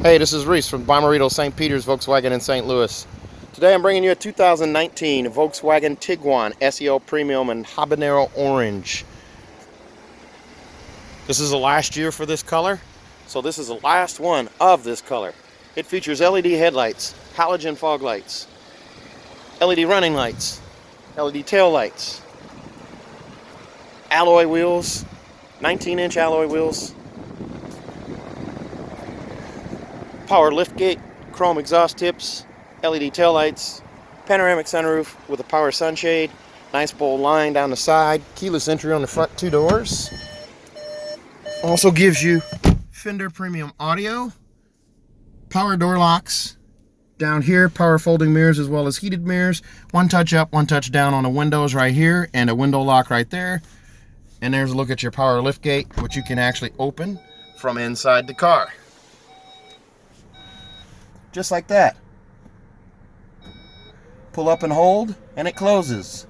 Hey, this is Reese from Bomarito, St. Peter's, Volkswagen in St. Louis. Today I'm bringing you a 2019 Volkswagen Tiguan SEL Premium and Habanero Orange. This is the last year for this color, so this is the last one of this color. It features LED headlights, halogen fog lights, LED running lights, LED tail lights, alloy wheels, 19-inch alloy wheels, power liftgate, chrome exhaust tips, LED taillights, panoramic sunroof with a power sunshade, nice bold line down the side, keyless entry on the front two doors. Also gives you Fender Premium audio, power door locks, down here power folding mirrors as well as heated mirrors, one touch up, one touch down on the windows right here, and a window lock right there. And there's a look at your power liftgate, which you can actually open from inside the car. Just like that. Pull up and hold, and it closes.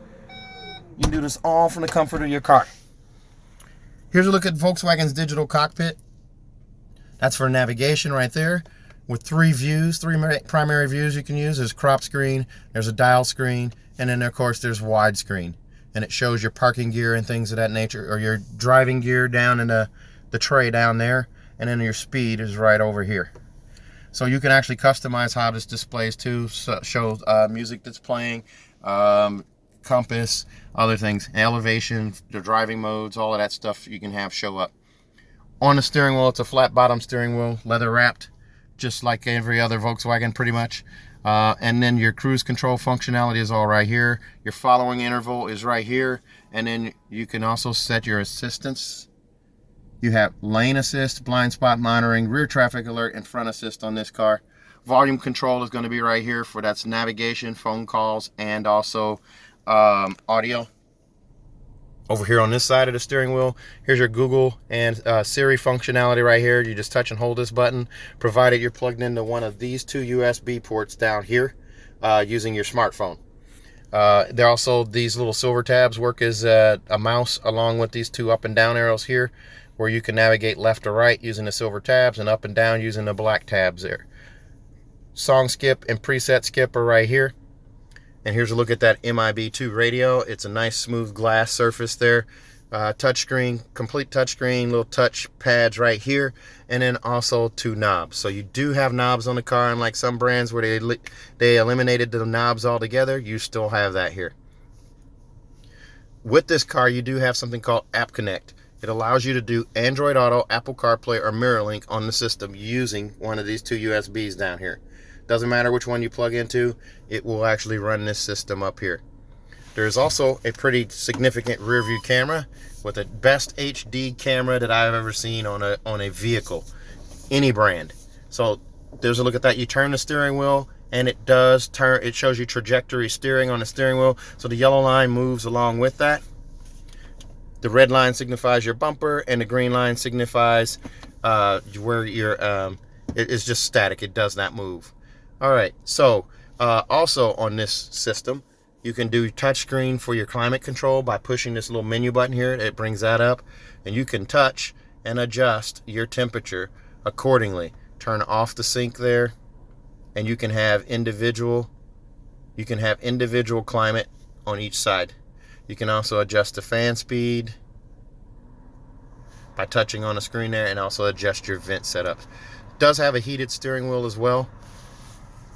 You can do this all from the comfort of your car. Here's a look at Volkswagen's digital cockpit. That's for navigation right there, with three primary views you can use. There's crop screen, there's a dial screen, and then of course there's widescreen. And it shows your parking gear and things of that nature, or your driving gear down in the tray down there, and then your speed is right over here. So you can actually customize how this displays too, show music that's playing, compass, other things, elevation, the driving modes, all of that stuff you can have show up. On the steering wheel, it's a flat bottom steering wheel, leather wrapped, just like every other Volkswagen pretty much. And then your cruise control functionality is all right here. Your following interval is right here. And then you can also set your assistance. You have lane assist, blind spot monitoring, rear traffic alert, and front assist on this car. Volume control is going to be right here for that's navigation, phone calls, and also audio. Over here on this side of the steering wheel, here's your Google and Siri functionality right here. You just touch and hold this button, provided you're plugged into one of these two USB ports down here using your smartphone. There also, these little silver tabs work as a mouse along with these two up and down arrows here, where you can navigate left or right using the silver tabs and up and down using the black tabs there. Song skip and preset skip are right here. And here's a look at that MIB2 radio. It's a nice smooth glass surface there. Touchscreen, complete touchscreen, little touch pads right here, and then also two knobs. So you do have knobs on the car, unlike some brands where they eliminated the knobs altogether. You still have that here. With this car, you do have something called App Connect. It allows you to do Android Auto, Apple CarPlay, or MirrorLink on the system using one of these two USBs down here. Doesn't matter which one you plug into, it will actually run this system up here. There's also a pretty significant rear view camera with the best HD camera that I've ever seen on a vehicle, any brand. So there's a look at that. You turn the steering wheel and it does turn, it shows you trajectory steering on the steering wheel. So the yellow line moves along with that. The red line signifies your bumper, and the green line signifies where your it is just static. It does not move. All right. So also on this system, you can do touchscreen for your climate control by pushing this little menu button here. It brings that up, and you can touch and adjust your temperature accordingly. Turn off the sync there, and you can have individual climate on each side. You can also adjust the fan speed by touching on the screen there, and also adjust your vent setup. It does have a heated steering wheel as well.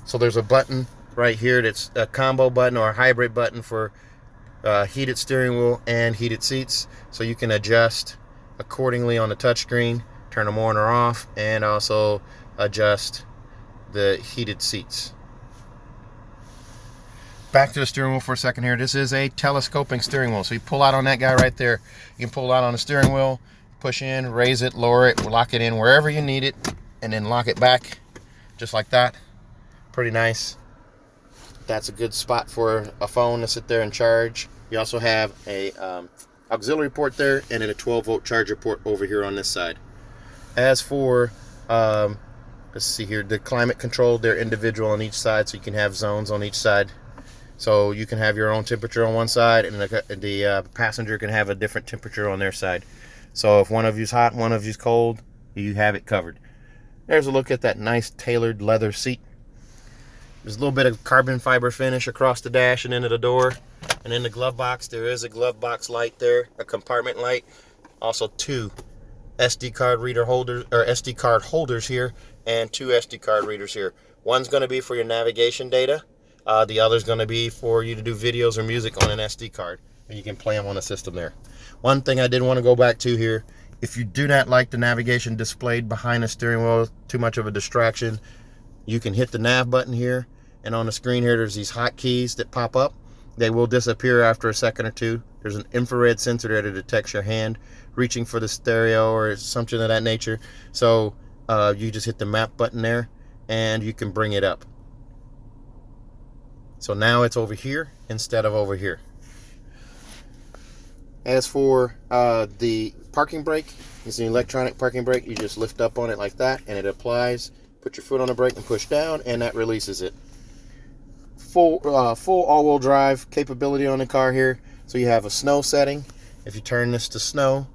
So there's a button right here that's a combo button or a hybrid button for heated steering wheel and heated seats. So you can adjust accordingly on the touchscreen, turn them on or off, and also adjust the heated seats. Back to the steering wheel for a second here. This is a telescoping steering wheel. So you pull out on that guy right there. You can pull out on the steering wheel, push in, raise it, lower it, lock it in wherever you need it, and then lock it back just like that. Pretty nice. That's a good spot for a phone to sit there and charge. You also have a auxiliary port there, and then a 12-volt charger port over here on this side. As for let's see here, the climate control, they're individual on each side, so you can have zones on each side. So you can have your own temperature on one side, and the passenger can have a different temperature on their side. So if one of you's hot and one of you's cold, you have it covered. There's a look at that nice tailored leather seat. There's a little bit of carbon fiber finish across the dash and into the door. And in the glove box, there is a glove box light there, a compartment light. Also 2 SD card reader holders, or SD card holders here, and 2 SD card readers here. One's going to be for your navigation data. The other's going to be for you to do videos or music on an SD card, and you can play them on the system there. One thing I did want to go back to here, if you do not like the navigation displayed behind the steering wheel, too much of a distraction, you can hit the nav button here, and on the screen here there's these hotkeys that pop up. They will disappear after a second or two. There's an infrared sensor there that detects your hand reaching for the stereo or something of that nature. So you just hit the map button there and you can bring it up. So now it's over here instead of over here. As for the parking brake, it's an electronic parking brake. You just lift up on it like that and it applies. Put your foot on the brake and push down and that releases it. Full all-wheel drive capability on the car here. So you have a snow setting. If you turn this to snow,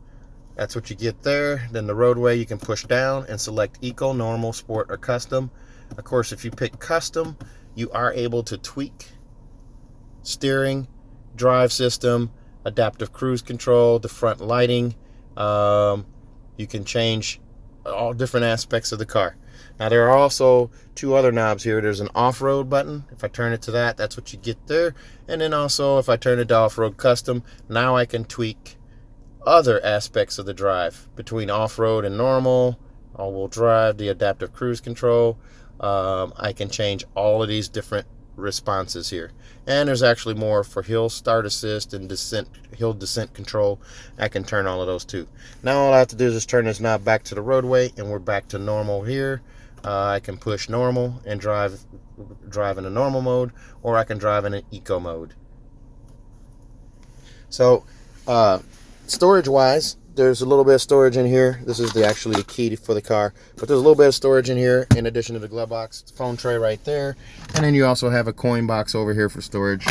that's what you get there. Then the roadway, you can push down and select Eco, Normal, Sport, or Custom. Of course, if you pick Custom, you are able to tweak steering, drive system, adaptive cruise control, the front lighting. You can change all different aspects of the car. Now there are also 2 other knobs here. There's an off-road button. If I turn it to that, that's what you get there. And then also if I turn it to off-road custom, now I can tweak other aspects of the drive between off-road and normal, all-wheel drive, the adaptive cruise control. I can change all of these different responses here. And there's actually more for hill start assist and hill descent control. I can turn all of those too. Now all I have to do is just turn this knob back to the roadway and we're back to normal here. I can push normal and drive in a normal mode, or I can drive in an eco mode. So storage wise, there's a little bit of storage in here. This is actually the key for the car, but there's a little bit of storage in here in addition to the glove box. Phone tray right there, and then you also have a coin box over here for storage.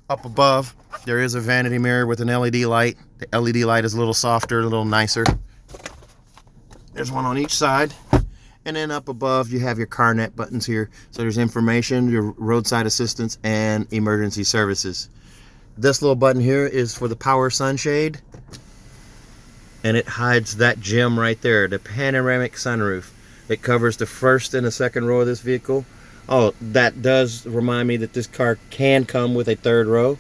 Up above there is a vanity mirror with an LED light. The LED light is a little softer, a little nicer. There's one on each side. And then up above you have your CarNet buttons here. So there's information, your roadside assistance, and emergency services. This little button here is for the power sunshade. And it hides that gem right there, the panoramic sunroof. It covers the first and the second row of this vehicle. Oh, that does remind me that this car can come with a third row.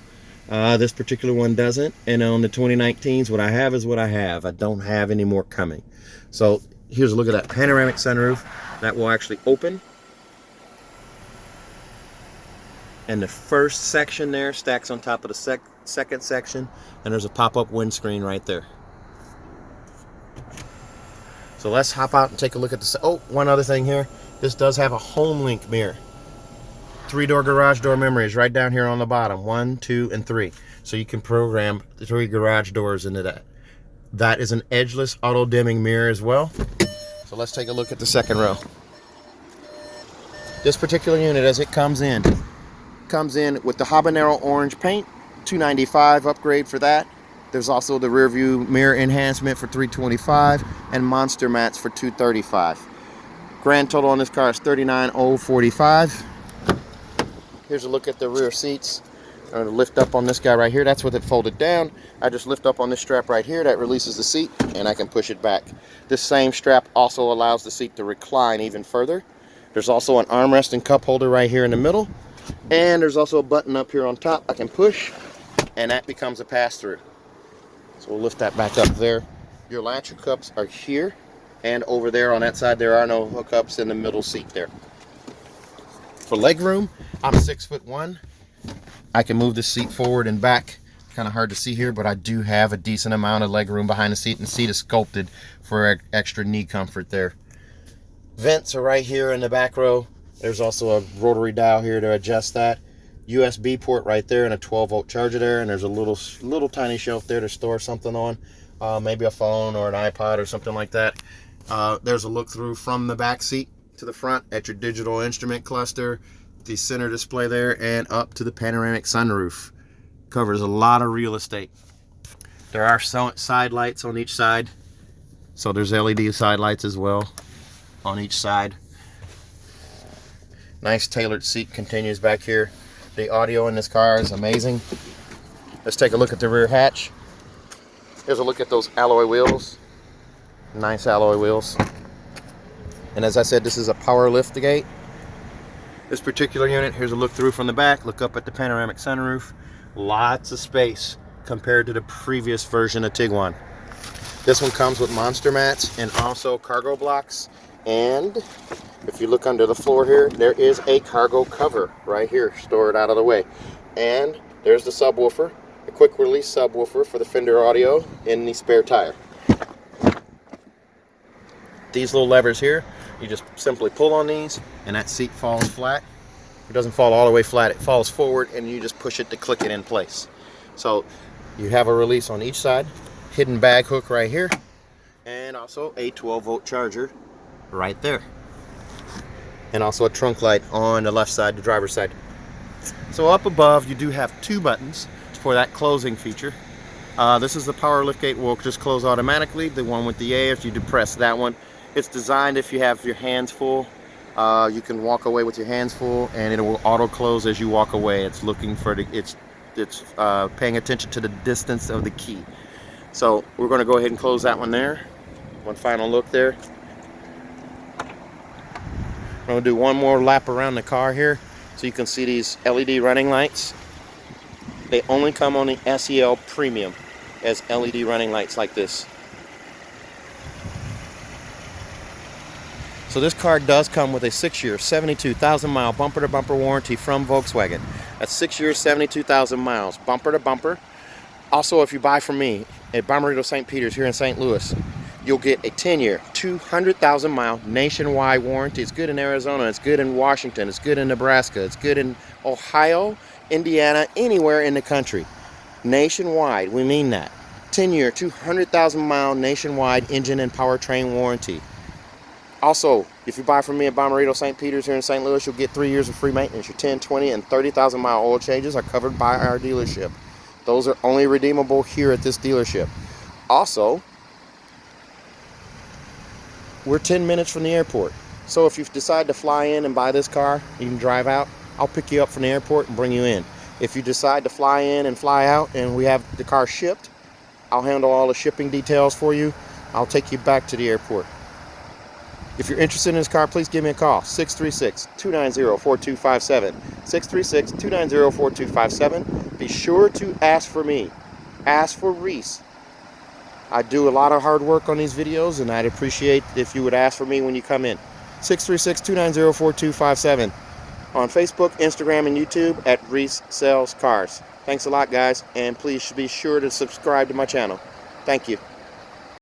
This particular one doesn't. And on the 2019s, what I have is what I have. I don't have any more coming. So here's a look at that panoramic sunroof. That will actually open. And the first section there stacks on top of the second section. And there's a pop-up windscreen right there. So let's hop out and take a look at this. Oh, one other thing here. This does have a HomeLink mirror. 3-door garage door memory is right down here on the bottom. 1, 2, and 3. So you can program the 3 garage doors into that. That is an edgeless auto-dimming mirror as well. So let's take a look at the second row. This particular unit, as it comes in with the Habanero Orange paint, $295 upgrade for that. There's also the rear view mirror enhancement for $325 and monster mats for $235. Grand total on this car is $39,045. Here's a look at the rear seats. I'm going to lift up on this guy right here. That's with it folded down. I just lift up on this strap right here. That releases the seat and I can push it back. This same strap also allows the seat to recline even further. There's also an armrest and cup holder right here in the middle. And there's also a button up here on top I can push, and that becomes a pass-through. So we'll lift that back up there. Your latch hookups are here and over there on that side. There are no hookups in the middle seat there. For leg room, I'm 6'1". I can move the seat forward and back. Kind of hard to see here, but I do have a decent amount of leg room behind the seat, and the seat is sculpted for extra knee comfort there. Vents are right here in the back row. There's also a rotary dial here to adjust that. USB port right there and a 12-volt charger there, and there's a little tiny shelf there to store something on, maybe a phone or an iPod or something like that. There's a look through from the back seat to the front at your digital instrument cluster, the center display there, and up to the panoramic sunroof. Covers a lot of real estate. There are side lights on each side, so there's LED side lights as well. on each side. Nice tailored seat continues back here. The audio in this car is amazing. Let's take a look at the rear hatch. Here's a look at those alloy wheels. Nice alloy wheels. And as I said, this is a power lift gate. This particular unit, here's a look through from the back. Look up at the panoramic sunroof. Lots of space compared to the previous version of Tiguan. This one comes with monster mats and also cargo blocks. And if you look under the floor here, there is a cargo cover right here, stored out of the way. And there's the subwoofer, a quick release subwoofer for the Fender audio in the spare tire. These little levers here, you just simply pull on these and that seat falls flat. It doesn't fall all the way flat, it falls forward and you just push it to click it in place. So you have a release on each side, hidden bag hook right here, and also a 12-volt charger right there. And also a trunk light on the left side, the driver's side. So up above you do have two buttons for that closing feature. This is the power liftgate, will just close automatically. The one with the A, if you depress that one, it's designed if you have your hands full. You can walk away with your hands full and it will auto close as you walk away. It's looking for the, it's paying attention to the distance of the key. So we're going to go ahead and close that one there. One final look there. I'm going to do one more lap around the car here so you can see these LED running lights. They only come on the SEL Premium as LED running lights like this. So this car does come with a 6-year, 72,000 mile bumper to bumper warranty from Volkswagen. That's 6 years, 72,000 miles, bumper to bumper. Also, if you buy from me at Habanero St. Peter's here in St. Louis, you'll get a 10-year, 200,000 mile nationwide warranty. It's good in Arizona, it's good in Washington, it's good in Nebraska, it's good in Ohio, Indiana, anywhere in the country. Nationwide, we mean that. 10-year, 200,000 mile nationwide engine and powertrain warranty. Also, if you buy from me at Habanero St. Peter's here in St. Louis, you'll get 3 years of free maintenance. Your 10, 20, and 30,000 mile oil changes are covered by our dealership. Those are only redeemable here at this dealership. Also, we're 10 minutes from the airport. So if you decide to fly in and buy this car, you can drive out, I'll pick you up from the airport and bring you in. If you decide to fly in and fly out and we have the car shipped, I'll handle all the shipping details for you. I'll take you back to the airport. If you're interested in this car, please give me a call, 636-290-4257. 636-290-4257. Be sure to ask for me. Ask for Reese. I do a lot of hard work on these videos, and I'd appreciate if you would ask for me when you come in. 636-290-4257. On Facebook, Instagram, and YouTube at Reese Sells Cars. Thanks a lot, guys, and please be sure to subscribe to my channel. Thank you.